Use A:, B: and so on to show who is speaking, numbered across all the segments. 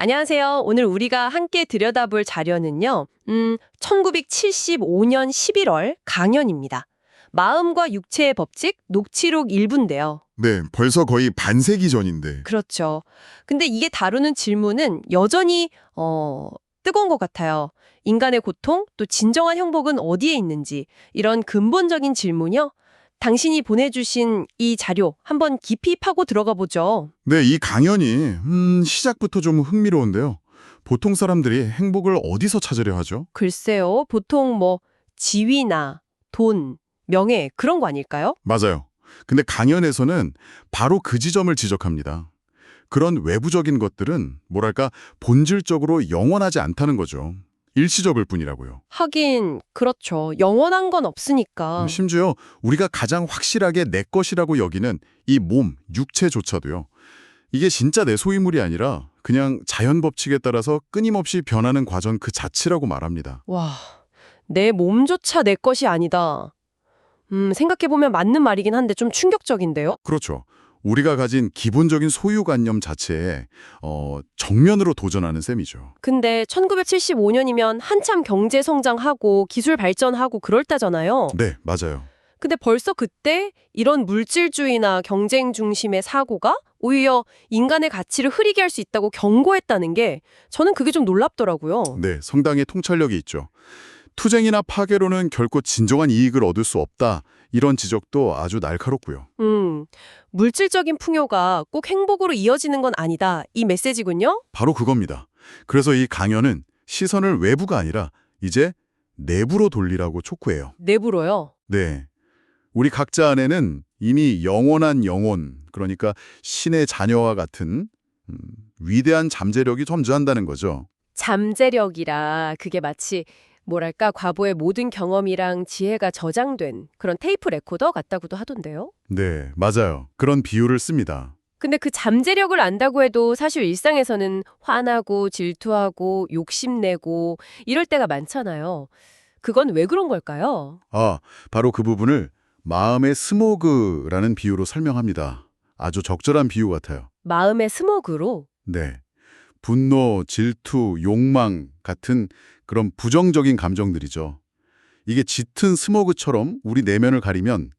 A: 안녕하세요. 오늘 우리가 함께 들여다볼 자료는요. 1975년 11월 강연입니다. 마음과 육체의 법칙, 녹취록 일부인데요.
B: 네, 벌써 거의 반세기 전인데.
A: 그렇죠. 근데 이게 다루는 질문은 여전히 뜨거운 것 같아요. 인간의 고통, 또 진정한 행복은 어디에 있는지 이런 근본적인 질문이요. 당신이 보내주신 이 자료 한번 깊이 파고 들어가 보죠.
B: 네, 이 강연이 시작부터 좀 흥미로운데요. 보통 사람들이 행복을 어디서 찾으려 하죠?
A: 글쎄요. 보통 지위나 돈, 명예 그런 거 아닐까요?
B: 맞아요. 근데 강연에서는 바로 그 지점을 지적합니다. 그런 외부적인 것들은 뭐랄까 본질적으로 영원하지 않다는 거죠. 일시적일 뿐이라고요.
A: 하긴 그렇죠. 영원한 건 없으니까.
B: 심지어 우리가 가장 확실하게 내 것이라고 여기는 이 몸, 육체조차도요. 이게 진짜 내 소유물이 아니라 그냥 자연 법칙에 따라서 끊임없이 변하는 과정 그 자체라고 말합니다.
A: 와, 내 몸조차 내 것이 아니다. 생각해보면 맞는 말이긴 한데 좀 충격적인데요?
B: 그렇죠. 우리가 가진 기본적인 소유관념 자체에 정면으로 도전하는 셈이죠.
A: 근데 1975년이면 한참 경제 성장하고 기술 발전하고 그럴 때잖아요.
B: 네, 맞아요.
A: 근데 벌써 그때 이런 물질주의나 경쟁 중심의 사고가 오히려 인간의 가치를 흐리게 할 수 있다고 경고했다는 게 저는 그게 좀 놀랍더라고요.
B: 네, 상당히 통찰력이 있죠. 투쟁이나 파괴로는 결코 진정한 이익을 얻을 수 없다. 이런 지적도 아주 날카롭고요.
A: 물질적인 풍요가 꼭 행복으로 이어지는 건 아니다. 이 메시지군요.
B: 바로 그겁니다. 그래서 이 강연은 시선을 외부가 아니라 이제 내부로 돌리라고 촉구해요.
A: 내부로요.
B: 네. 우리 각자 안에는 이미 영원한 영혼, 그러니까 신의 자녀와 같은 위대한 잠재력이 존재한다는 거죠.
A: 잠재력이라 그게 마치 뭐랄까 과거의 모든 경험이랑 지혜가 저장된 그런 테이프 레코더 같다고도 하던데요.
B: 네, 맞아요. 그런 비유를 씁니다.
A: 근데 그 잠재력을 안다고 해도 사실 일상에서는 화나고 질투하고 욕심내고 이럴 때가 많잖아요. 그건 왜 그런 걸까요?
B: 바로 그 부분을 마음의 스모그라는 비유로 설명합니다. 아주 적절한 비유 같아요.
A: 마음의 스모그로?
B: 네. 분노, 질투, 욕망 같은 그런 부정적인 감정들이죠. 이게 짙은 스모그처럼 우리 내면을 가리면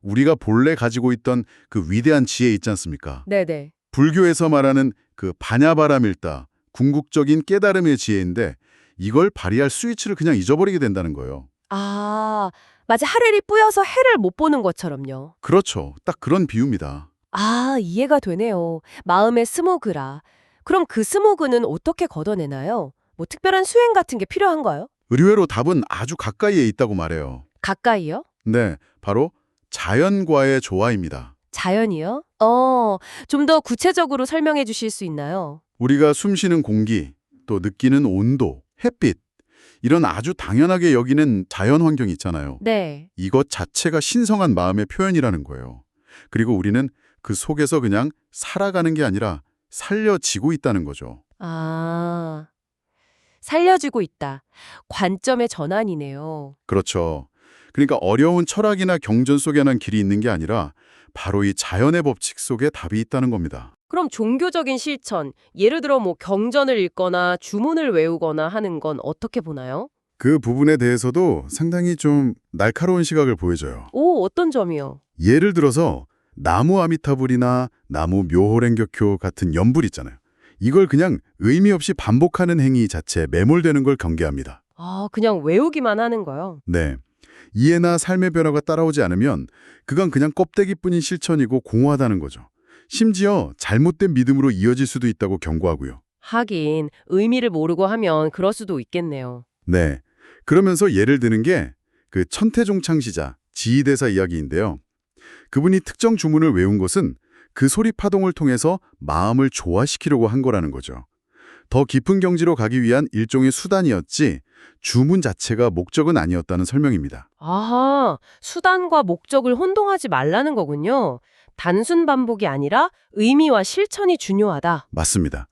B: 우리가 본래 가지고 있던 그 위대한 지혜 있지 않습니까?
A: 네네.
B: 불교에서 말하는 그 바냐바라밀다, 궁극적인 깨달음의 지혜인데 이걸 발휘할 스위치를 그냥 잊어버리게 된다는 거예요.
A: 아, 마치 하늘이 뿌여서 해를 못 보는 것처럼요.
B: 그렇죠. 딱 그런 비유입니다.
A: 아, 이해가 되네요. 마음의 스모그라. 그럼 그 스모그는 어떻게 걷어내나요? 뭐 특별한 수행 같은 게 필요한가요?
B: 의외로 답은 아주 가까이에 있다고 말해요.
A: 가까이요?
B: 네, 바로 자연과의 조화입니다.
A: 자연이요? 좀 더 구체적으로 설명해 주실 수 있나요?
B: 우리가 숨쉬는 공기, 또 느끼는 온도, 햇빛, 이런 아주 당연하게 여기는 자연 환경이 있잖아요.
A: 네.
B: 이것 자체가 신성한 마음의 표현이라는 거예요. 그리고 우리는 그 속에서 그냥 살아가는 게 아니라 살려지고 있다는 거죠.
A: 아, 살려주고 있다. 관점의 전환이네요.
B: 그렇죠. 그러니까 어려운 철학이나 경전 속에는 길이 있는 게 아니라 바로 이 자연의 법칙 속에 답이 있다는 겁니다.
A: 그럼 종교적인 실천, 예를 들어 경전을 읽거나 주문을 외우거나 하는 건 어떻게 보나요?
B: 그 부분에 대해서도 상당히 좀 날카로운 시각을 보여줘요.
A: 오, 어떤 점이요?
B: 예를 들어서 나무 아미타불이나 나무 묘호랭격효 같은 연불 있잖아요. 이걸 그냥 의미 없이 반복하는 행위 자체에 매몰되는 걸 경계합니다.
A: 아, 그냥 외우기만 하는 거요?
B: 네. 이해나 삶의 변화가 따라오지 않으면 그건 그냥 껍데기뿐인 실천이고 공허하다는 거죠. 심지어 잘못된 믿음으로 이어질 수도 있다고 경고하고요.
A: 하긴 의미를 모르고 하면 그럴 수도 있겠네요.
B: 네. 그러면서 예를 드는 게 그 천태종 창시자 지휘대사 이야기인데요. 그분이 특정 주문을 외운 것은 그 소리 파동을 통해서 마음을 조화시키려고 한 거라는 거죠. 더 깊은 경지로 가기 위한 일종의 수단이었지 주문 자체가 목적은 아니었다는 설명입니다.
A: 아하, 수단과 목적을 혼동하지 말라는 거군요. 단순 반복이 아니라 의미와 실천이 중요하다.
B: 맞습니다.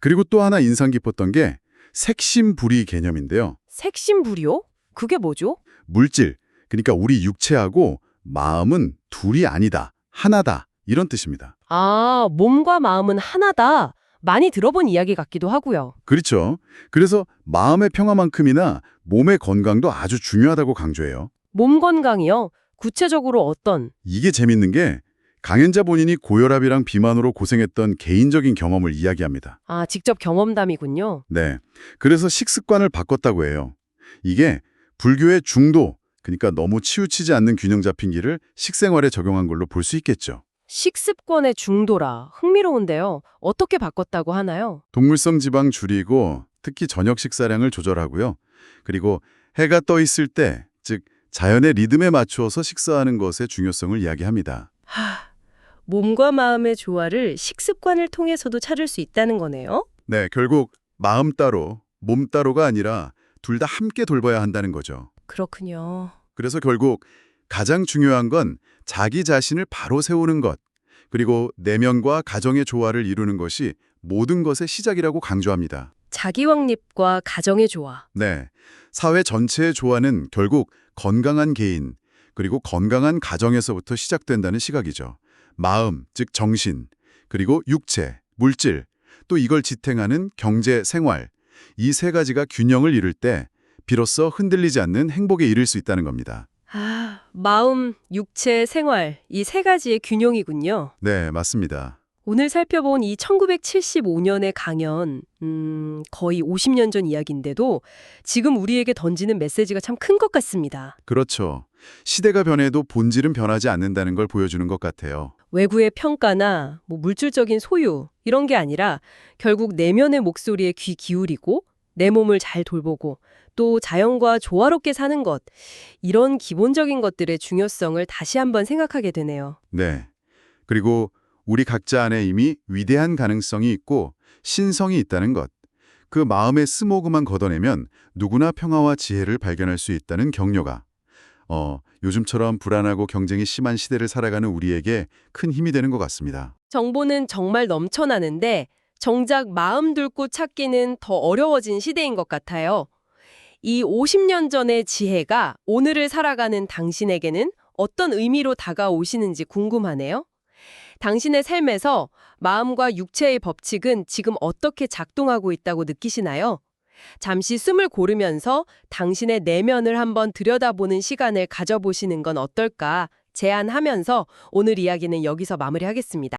B: 그리고 또 하나 인상 깊었던 게 색심불이 개념인데요.
A: 색심불이요? 그게 뭐죠?
B: 물질, 그러니까 우리 육체하고 마음은 둘이 아니다, 하나다 이런 뜻입니다.
A: 아, 몸과 마음은 하나다. 많이 들어본 이야기 같기도 하고요.
B: 그렇죠. 그래서 마음의 평화만큼이나 몸의 건강도 아주 중요하다고 강조해요.
A: 몸 건강이요? 구체적으로 어떤?
B: 이게 재밌는 게 강연자 본인이 고혈압이랑 비만으로 고생했던 개인적인 경험을 이야기합니다.
A: 아, 직접 경험담이군요.
B: 네. 그래서 식습관을 바꿨다고 해요. 이게 불교의 중도, 그러니까 너무 치우치지 않는 균형 잡힌 길을 식생활에 적용한 걸로 볼 수 있겠죠.
A: 식습관의 중도라 흥미로운데요. 어떻게 바꿨다고 하나요?
B: 동물성 지방 줄이고 특히 저녁 식사량을 조절하고요. 그리고 해가 떠 있을 때, 즉 자연의 리듬에 맞추어서 식사하는 것의 중요성을 이야기합니다.
A: 몸과 마음의 조화를 식습관을 통해서도 찾을 수 있다는 거네요.
B: 네, 결국 마음 따로, 몸 따로가 아니라 둘 다 함께 돌봐야 한다는 거죠.
A: 그렇군요.
B: 그래서 결국 가장 중요한 건 자기 자신을 바로 세우는 것, 그리고 내면과 가정의 조화를 이루는 것이 모든 것의 시작이라고 강조합니다.
A: 자기 확립과 가정의 조화.
B: 네, 사회 전체의 조화는 결국 건강한 개인, 그리고 건강한 가정에서부터 시작된다는 시각이죠. 마음, 즉 정신, 그리고 육체, 물질, 또 이걸 지탱하는 경제, 생활, 이 세 가지가 균형을 이룰 때 비로소 흔들리지 않는 행복에 이를 수 있다는 겁니다.
A: 마음, 육체, 생활 이 세 가지의 균형이군요.
B: 네, 맞습니다.
A: 오늘 살펴본 이 1975년의 강연, 거의 50년 전 이야기인데도 지금 우리에게 던지는 메시지가 참 큰 것 같습니다.
B: 그렇죠. 시대가 변해도 본질은 변하지 않는다는 걸 보여주는 것 같아요.
A: 외부의 평가나 물질적인 소유 이런 게 아니라 결국 내면의 목소리에 귀 기울이고 내 몸을 잘 돌보고 또 자연과 조화롭게 사는 것 이런 기본적인 것들의 중요성을 다시 한번 생각하게 되네요.
B: 네. 그리고 우리 각자 안에 이미 위대한 가능성이 있고 신성이 있다는 것. 그 마음의 스모그만 걷어내면 누구나 평화와 지혜를 발견할 수 있다는 격려가 요즘처럼 불안하고 경쟁이 심한 시대를 살아가는 우리에게 큰 힘이 되는 것 같습니다.
A: 정보는 정말 넘쳐나는데 정작 마음 둘고 찾기는 더 어려워진 시대인 것 같아요. 이 50년 전의 지혜가 오늘을 살아가는 당신에게는 어떤 의미로 다가오시는지 궁금하네요. 당신의 삶에서 마음과 육체의 법칙은 지금 어떻게 작동하고 있다고 느끼시나요? 잠시 숨을 고르면서 당신의 내면을 한번 들여다보는 시간을 가져보시는 건 어떨까 제안하면서 오늘 이야기는 여기서 마무리하겠습니다.